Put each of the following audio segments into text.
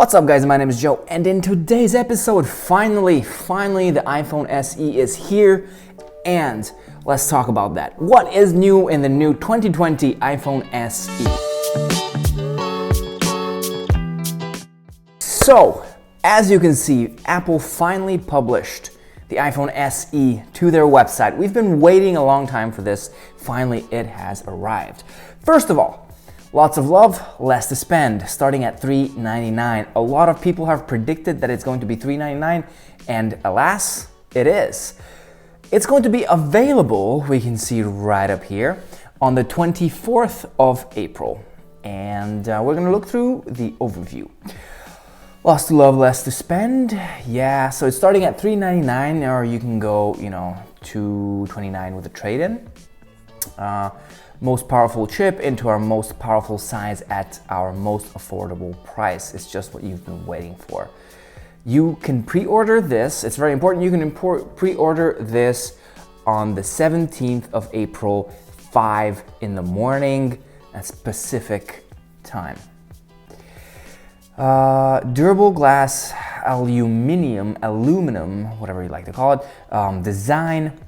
What's up guys, my name is Joe, and in today's episode, finally, the iPhone SE is here, and let's talk about that. What is new in the new 2020 iPhone SE? So, as you can see, Apple finally published the iPhone SE to their website. We've been waiting a long time for this. Finally, it has arrived. First of all, lots of love, less to spend, starting at $399. A lot of people have predicted that it's going to be $399, and alas, it is. It's going to be available, we can see right up here, on the 24th of April. And we're going to look through the overview. Lots to love, less to spend. Yeah, so it's starting at $399, or you can go, $229 with a trade-in. Most powerful chip into our most powerful size at our most affordable price. It's just what you've been waiting for. You can pre-order this. It's very important. You can pre-order this on the 17th of April, 5 in the morning at Pacific time. Durable glass, aluminum, whatever you like to call it, design.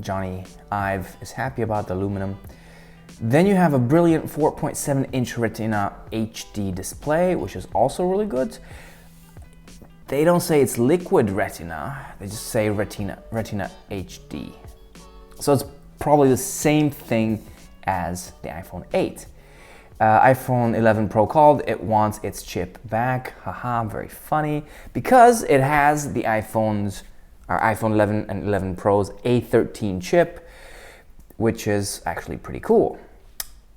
Johnny Ive is happy about the aluminum. Then you have a brilliant 4.7-inch Retina HD display, which is also really good. They don't say it's liquid Retina, they just say Retina HD. So it's probably the same thing as the iPhone 8. iPhone 11 Pro called, it wants its chip back. Haha, very funny. Because it has the our iPhone 11 and 11 Pro's A13 chip, which is actually pretty cool.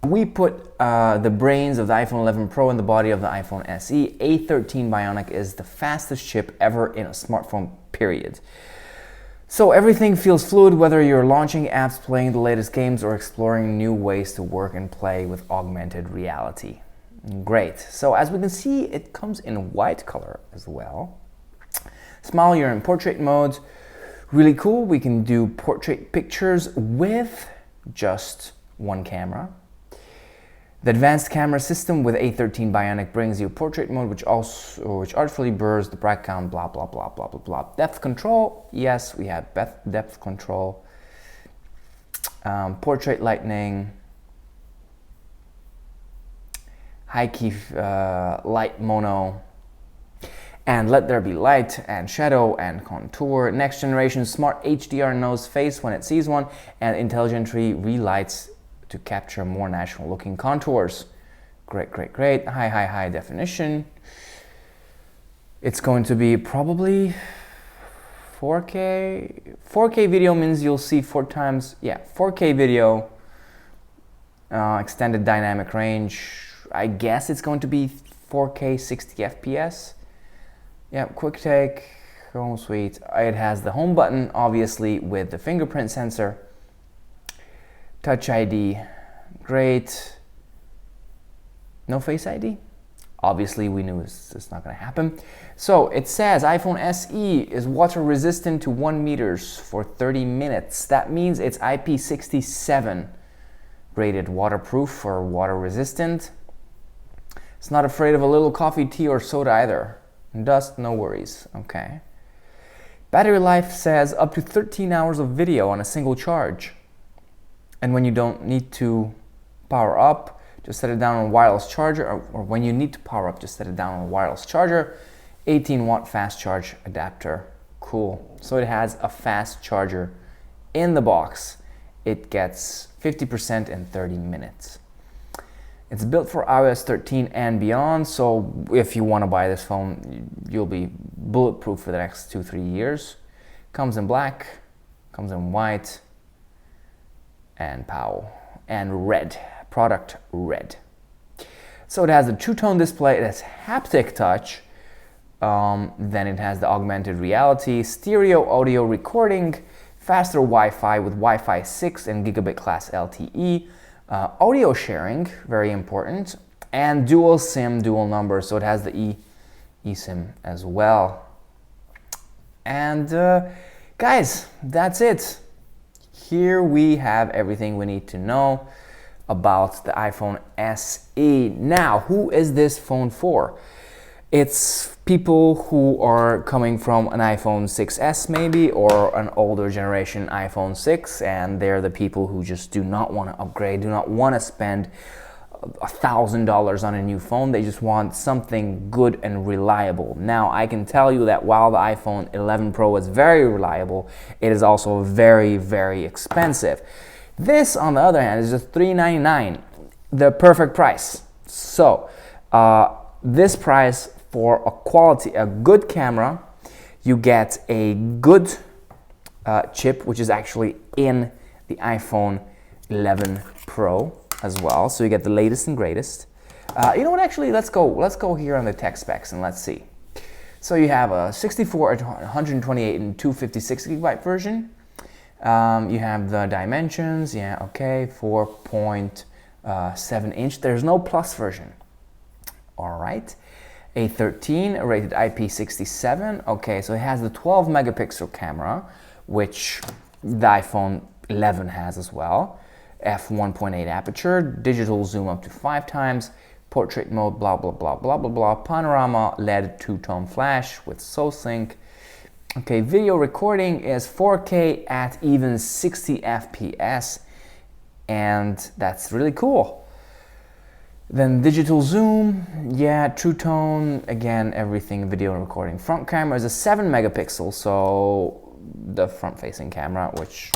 We put the brains of the iPhone 11 Pro in the body of the iPhone SE. A13 Bionic is the fastest chip ever in a smartphone, period. So everything feels fluid, whether you're launching apps, playing the latest games, or exploring new ways to work and play with augmented reality. Great. So as we can see, it comes in white color as well. Smile, you're in portrait mode. Really cool. We can do portrait pictures with just one camera. The advanced camera system with A13 Bionic brings you portrait mode, which artfully blurs the background, blah, blah, blah, blah, blah, blah. Depth control, yes, we have depth control. Portrait lightning. High key light mono. And let there be light and shadow and contour. Next generation smart HDR knows face when it sees one, and intelligently relights to capture more natural looking contours. Great. High definition. It's going to be probably 4K. 4K video means you'll see 4K video. Extended dynamic range. I guess it's going to be 4K 60 FPS. Yeah, quick take, home sweet. It has the home button, obviously, with the fingerprint sensor. Touch ID, great. No Face ID? Obviously, we knew it's not gonna happen. So it says iPhone SE is water resistant to 1 meter for 30 minutes. That means it's IP67 rated waterproof or water resistant. It's not afraid of a little coffee, tea, or soda either. Dust, no worries. Okay. Battery life says up to 13 hours of video on a single charge. And when you don't need to power up, just set it down on a wireless charger, or when you need to power up, just set it down on a wireless charger. 18-watt fast charge adapter. Cool. So it has a fast charger in the box. It gets 50% in 30 minutes. It's built for iOS 13 and beyond, so if you want to buy this phone, you'll be bulletproof for the next 2-3 years. Comes in black, comes in white, and red, product red. So it has a two-tone display, it has haptic touch, then it has the augmented reality, stereo audio recording, faster Wi-Fi with Wi-Fi 6 and gigabit class LTE, audio sharing, very important, and dual SIM, dual number, so it has the eSIM as well. And guys, that's it. Here we have everything we need to know. about the iPhone SE. Now, who is this phone for? It's people who are coming from an iPhone 6s maybe, or an older generation iPhone 6, and they're the people who just do not want to upgrade, do not want to spend $1,000 on a new phone. They just want something good and reliable. Now, I can tell you that while the iPhone 11 Pro is very reliable, it is also very, very expensive. This, on the other hand, is just $399, the perfect price. So, this price for a good camera, you get a good chip, which is actually in the iPhone 11 Pro as well. So you get the latest and greatest. You know what? Actually, let's go here on the tech specs and let's see. So you have a 64, 128, and 256 gigabyte version. You have the dimensions. Yeah, okay, 4.7 inch. There's no plus version. All right. A13 rated IP67. Okay, so it has the 12 megapixel camera, which the iPhone 11 has as well. F1.8 aperture, digital zoom up to 5 times, portrait mode, blah blah blah blah blah blah, panorama LED two-tone flash with SoSync. Okay, video recording is 4K at even 60 FPS, and that's really cool. Then digital zoom, yeah, true tone, again, everything video recording. Front camera is a 7 megapixel, so the front facing camera, which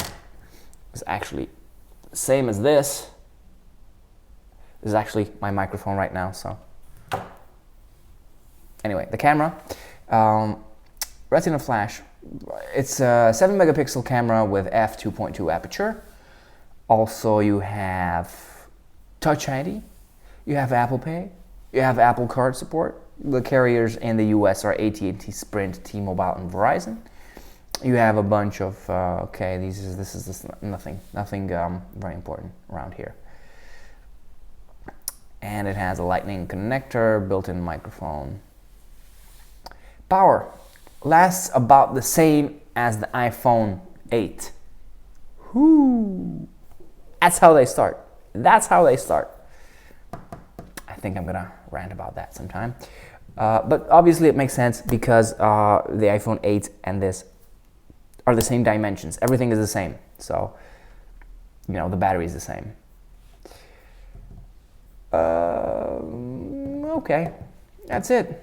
is actually same as this. This is actually my microphone right now, so. Anyway, the camera, retina flash, it's a 7 megapixel camera with f2.2 aperture. Also, you have Touch ID. You have Apple Pay, you have Apple Card support. The carriers in the US are AT&T, Sprint, T-Mobile, and Verizon. You have a bunch of, okay, this is nothing very important around here. And it has a lightning connector, built-in microphone. Power lasts about the same as the iPhone 8. Whoo! That's how they start. That's how they start. I think I'm gonna rant about that sometime. But obviously it makes sense because the iPhone 8 and this are the same dimensions. Everything is the same. So, you know, the battery is the same. Okay, that's it.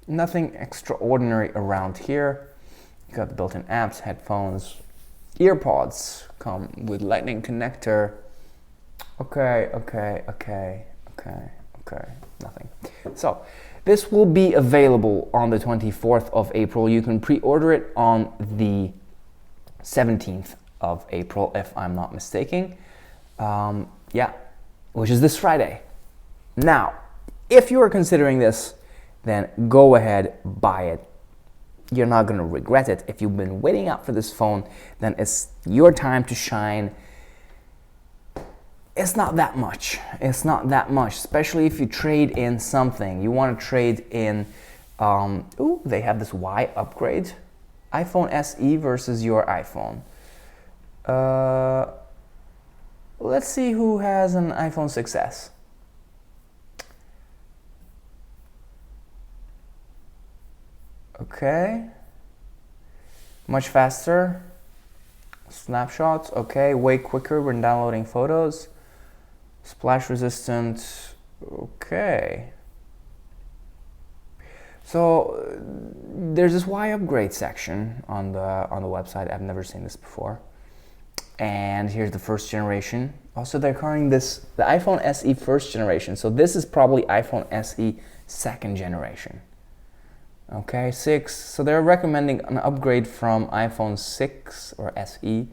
Nothing extraordinary around here. You got the built-in apps, headphones, earpods come with lightning connector. Okay, nothing. So this will be available on the 24th of April. You can pre-order it on the 17th of April, if I'm not mistaken. Yeah, which is this Friday. Now, if you are considering this, then go ahead, buy it. You're not going to regret it. If you've been waiting out for this phone, then it's your time to shine. It's not that much. It's not that much, especially if you trade in something. You want to trade in, ooh, they have this Y upgrade. iPhone SE versus your iPhone. Let's see who has an iPhone 6s. Okay. Much faster. Snapshots, okay. Way quicker when downloading photos. Splash resistant, okay. So there's this Y upgrade section on the website. I've never seen this before. And here's the first generation. Also, they're calling this the iPhone SE first generation. So this is probably iPhone SE second generation. Okay, 6. So they're recommending an upgrade from iPhone 6 or SE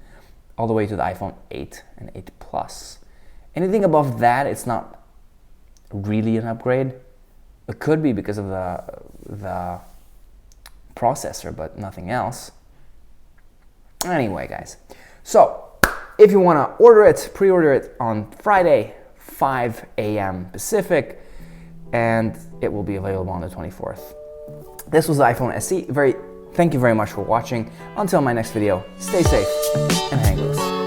all the way to the iPhone 8 and 8 Plus. Anything above that, it's not really an upgrade. It could be because of the processor, but nothing else. Anyway, guys. So, if you want to order it, pre-order it on Friday, 5 a.m. Pacific, and it will be available on the 24th. This was the iPhone SE. Thank you very much for watching. Until my next video, stay safe and hang loose.